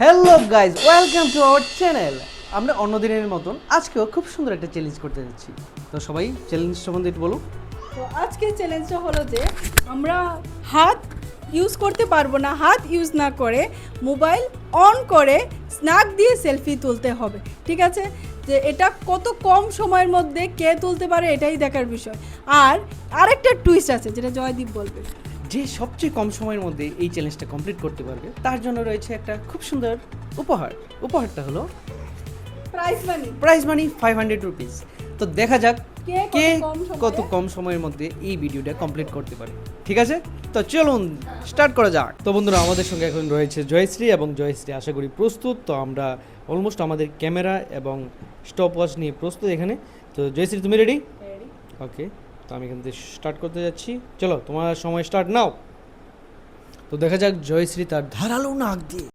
Hello guys, welcome to our channel. আমরা অন্য দিনের মতন আজকেও খুব সুন্দর একটা চ্যালেঞ্জ করতে যাচ্ছি। তো সবাই চ্যালেঞ্জ সম্বন্ধে একটু বলো। তো আজকে চ্যালেঞ্জটা হলো যে আমরা হাত ইউজ করতে পারবো না, হাত ইউজ না করে মোবাইল অন করে স্ন্যাক দিয়ে সেলফি তুলতে হবে। ঠিক আছে, যে এটা কত কম সময়ের মধ্যে কে তুলতে পারে এটাই দেখার বিষয়। আর আরেকটা টুইস্ট আছে যেটা জয়দীপ বলবে। যে সবচেয়ে কম সময়ের মধ্যে এই চ্যালেঞ্জটা কমপ্লিট করতে পারবে তার জন্য রয়েছে একটা খুব সুন্দর উপহার। উপহারটা হলো প্রাইজ মানি 500 রুপিস। তো দেখা যাক কে কত কম সময়ের মধ্যে এই ভিডিওটা কমপ্লিট করতে পারে। ঠিক আছে, তো চলুন স্টার্ট করা যাক। তো বন্ধুরা, আমাদের সঙ্গে এখন রয়েছে জয়শ্রী, এবং জয়শ্রী আশা করি প্রস্তুত। তো আমরা অলমোস্ট আমাদের ক্যামেরা এবং স্টপ ওয়াচ নিয়ে প্রস্তুত এখানে। তো জয়শ্রী, তুমি রেডি? ওকে, তো আমি এখান থেকে স্টার্ট করতে যাচ্ছি। চলো, তোমার সময় স্টার্ট নাও। তো দেখা যাক জয়শ্রী তার ধারালো নাক দিয়ে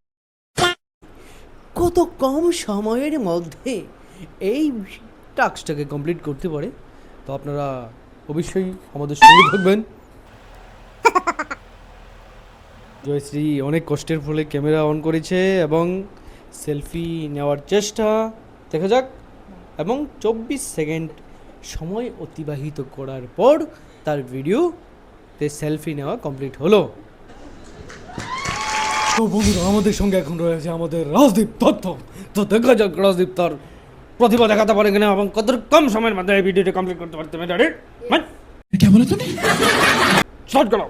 কত কম সময়ের মধ্যে এই টাস্কটাকে কমপ্লিট করতে পারে। তো আপনারা অবশ্যই আমাদের সঙ্গে থাকবেন। জয়শ্রী অনেক কষ্টের ফলে ক্যামেরা অন করেছে এবং সেলফি নেওয়ার চেষ্টা। দেখা যাক। এবং 24 সেকেন্ড সময় অতিবাহিত করার পর তার ভিডিওতে সেলফি নেওয়া কমপ্লিট হলো। তো বন্ধুরা, আমাদের সঙ্গে এখন রয়েছে আমাদের রাজদীপ তথ্য। তো দেখা যাক রাজদীপ তার প্রতিভা দেখাতে পারে কিনা এবং কত কম সময়ের মধ্যে এই ভিডিওটি কমপ্লিট করতে পারতে পারে। क्या बोला तूने? স্টার্ট করো।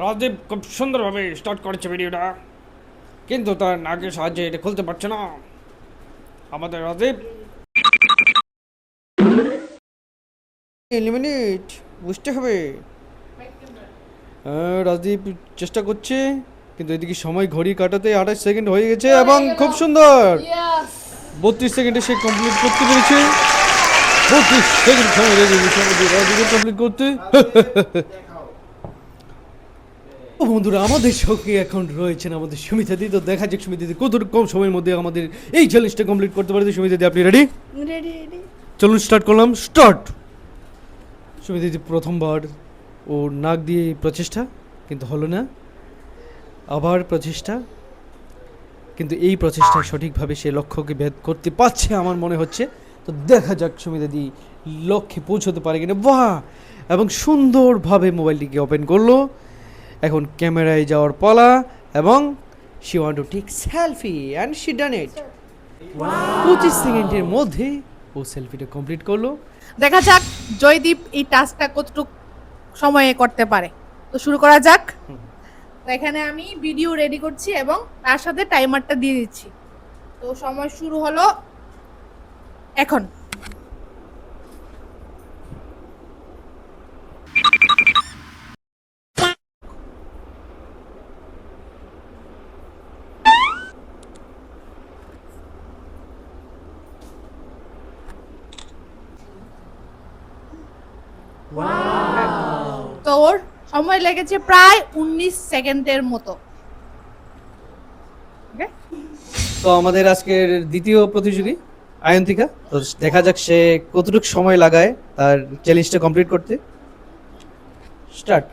রাজদীপ খুব সুন্দরভাবে স্টার্ট করেছে ভিডিওটা, কিন্তু তার নাকের সাহায্যে এটা খুলতে পারছে না আমাদের রাজদীপ। এলিমিনেট বুঝতে হবে। রাজদীপ চেষ্টা করছে, কিন্তু এদিকে সময় ঘড়ি কাটাতে 28 সেকেন্ড হয়ে গেছে এবং খুব সুন্দর 32 সেকেন্ডে সে কমপ্লিট করতে পেরেছে। 32 সেকেন্ড সময় লেগে গেছে আমাদের রাজদীপের কমপ্লিট করতে। ও বন্ধুরা, আমাদের সঙ্গে এখন রয়েছেন আমাদের সুমিতা দি। তো দেখা যাক সুমিতা দি কত কম সময়ের মধ্যে আমাদের এই চ্যালেঞ্জটা কমপ্লিট করতে পারে। সুমিতা দি, আপনি রেডি? Ready ready. চলুন স্টার্ট করলাম। স্টার্ট। সুমিতা দি প্রথমবার ও নাক দিয়ে প্রচেষ্টা, কিন্তু হলো না। আবার প্রচেষ্টা, কিন্তু এই প্রচেষ্টায় সঠিকভাবে সে লক্ষ্যকে ভেদ করতে পারছে আমার মনে হচ্ছে। তো দেখা যাক সুমিতা দি লক্ষ্যে পৌঁছতে পারে কিনা। বাহ! এবং সুন্দরভাবে মোবাইলটিকে ওপেন করলো। এখন ক্যামেরায় যাওয়ার পালা, এবং she want to take selfie and she done it. 25 সেকেন্ডের মধ্যে ও সেলফিটা কমপ্লিট করলো। দেখা যাক জয়দীপ এই টাস্কটা কতটুকু সময়ে করতে পারে। তো শুরু করা যাক। তো এখানে আমি ভিডিও রেডি করছি এবং তার সাথে টাইমারটা দিয়ে দিচ্ছি। তো সময় শুরু হলো এখন। তো ওর সময় লেগেছে প্রায় 19 সেকেন্ডের মতো। তো আমাদের আজকের দ্বিতীয় প্রতিযোগী আয়ন্তিকা। তো দেখা যাক সে কতটুকু সময় লাগায় তার চ্যালেঞ্জটা কমপ্লিট করতে। স্টার্ট।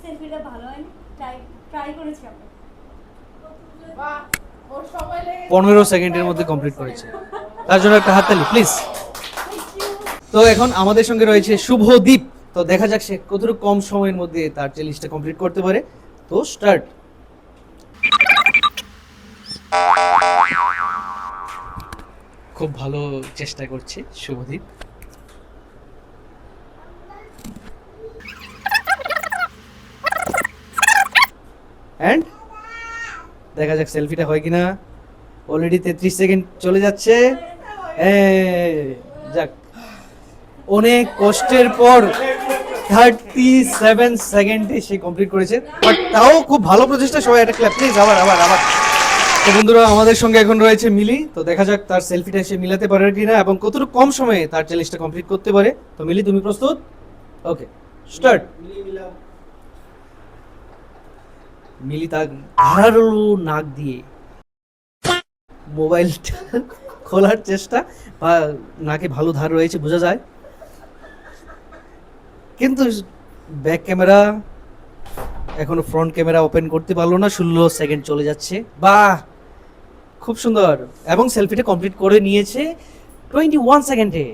সেলফিটা ভালো হয়নি, ট্রাই করেছি আমরা। বাহ, ওর সময় লেগেছে 15 সেকেন্ডের মধ্যে কমপ্লিট করেছে। তার জন্য একটা হাততালি প্লিজ। তো এখন আমাদের সঙ্গে রয়েছে শুভদীপ। তো দেখা যাক সে কতটুকু কম সময়ের মধ্যে তার চ্যালেঞ্জটা কমপ্লিট করতে পারে। তো স্টার্ট। খুব ভালো চেষ্টা করছে শুভদীপ। এন্ড দেখা যাক সেলফিটা হয় কিনা। অলরেডি 33 সেকেন্ড চলে যাচ্ছে। যাক, অনেক কষ্টের পর 37 সেকেন্ডে সে কমপ্লিট করেছে। বাট তাও খুব ভালো প্রচেষ্টা। সবাই একটা ক্ল্যাপ প্লিজ। আবার আবার আবার। তো বন্ধুরা, আমাদের সঙ্গে এখন রয়েছে মিলি। তো দেখা যাক তার সেলফিটা সে মিলাতে পারে কিনা এবং কতটুকু কম সময়ে তার চ্যালেঞ্জটা কমপ্লিট করতে পারে। তো মিলি, তুমি প্রস্তুত? ওকে, স্টার্ট। মিলি তার ধারালো নাক দিয়ে মোবাইলটা খোলার চেষ্টা, বা নাকে ভালো ধার রয়েছে বোঝা যায়, কিন্তু ব্যাক ক্যামেরা এখনো ফ্রন্ট ক্যামেরা ওপেন করতে পারলো না। 16 সেকেন্ড চলে যাচ্ছে। বাহ, খুব সুন্দর, এবং সেলফিটা কমপ্লিট করে নিয়েছে 21 সেকেন্ডে।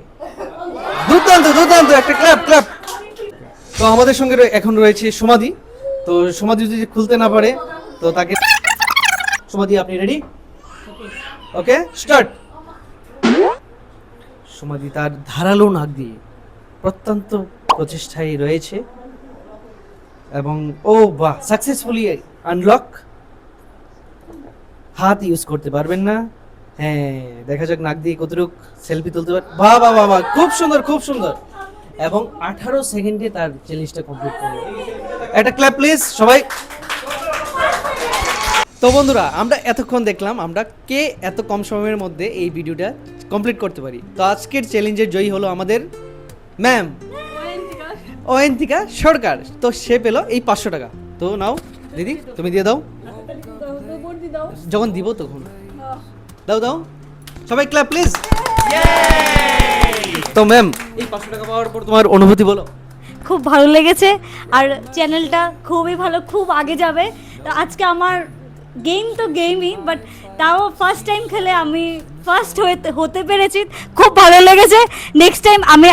দুর্দান্ত দুর্দান্ত, একটা ক্ল্যাপ ক্ল্যাপ। তো আমাদের সঙ্গে এখন রয়েছে সমাধি। তো সমাধি যদি খুলতে না পারে তো তাকে, সমাধি আপনি রেডি? ওকে, স্টার্ট। সমাধি তার ধারালো নাক দিয়ে প্রত্যন্ত প্রচেষ্টায় রয়েছে, এবং ও বাহ, সাকসেসফুলি আনলক। হাত ইউজ করতে পারবেন না। হ্যাঁ, দেখা যাক নাক দিয়ে কতটুক সেলফি তুলতে পারে। বাহ বাহ বাহ বাহ, খুব সুন্দর খুব সুন্দর। এবং 18 সেকেন্ডে তার চ্যালেঞ্জটা কমপ্লিট করলো। একটা ক্ল্যাপ প্লিজ সবাই। তো বন্ধুরা, আমরা এতক্ষণ দেখলাম আমরা কে এত কম সময়ের মধ্যে এই ভিডিওটা কমপ্লিট করতে পারি। তো আজকের চ্যালেঞ্জের জয়ী হলো আমাদের ম্যাম অয়ন্তিকা সরকার। তো সে পেলো এই 500 টাকা। তো নাও দিদি, তুমি দিয়ে দাও। যখন দিব তখন দাও দাও, সবাই ক্ল্যাপ প্লিজ। তো ম্যাম, এই 500 টাকা পাওয়ার পর তোমার অনুভূতি বলো। খুব ভালো লেগেছে, আর চ্যানেলটা খুবই ভালো, খুব আগে যাবে। তো আজকে আমার গেম তো গেমই, বাট তাও ফার্স্ট টাইম খেলে আমি ফার্স্ট হতে পেরেছি, খুব ভালো লেগেছে। নেক্সট টাইম আমি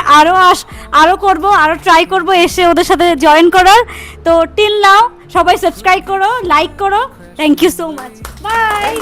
আরও করব, আরও ট্রাই করব এসে ওদের সাথে জয়েন করার। তো টিল নাও সবাই সাবস্ক্রাইব করো, লাইক করো। Thank you so much, by.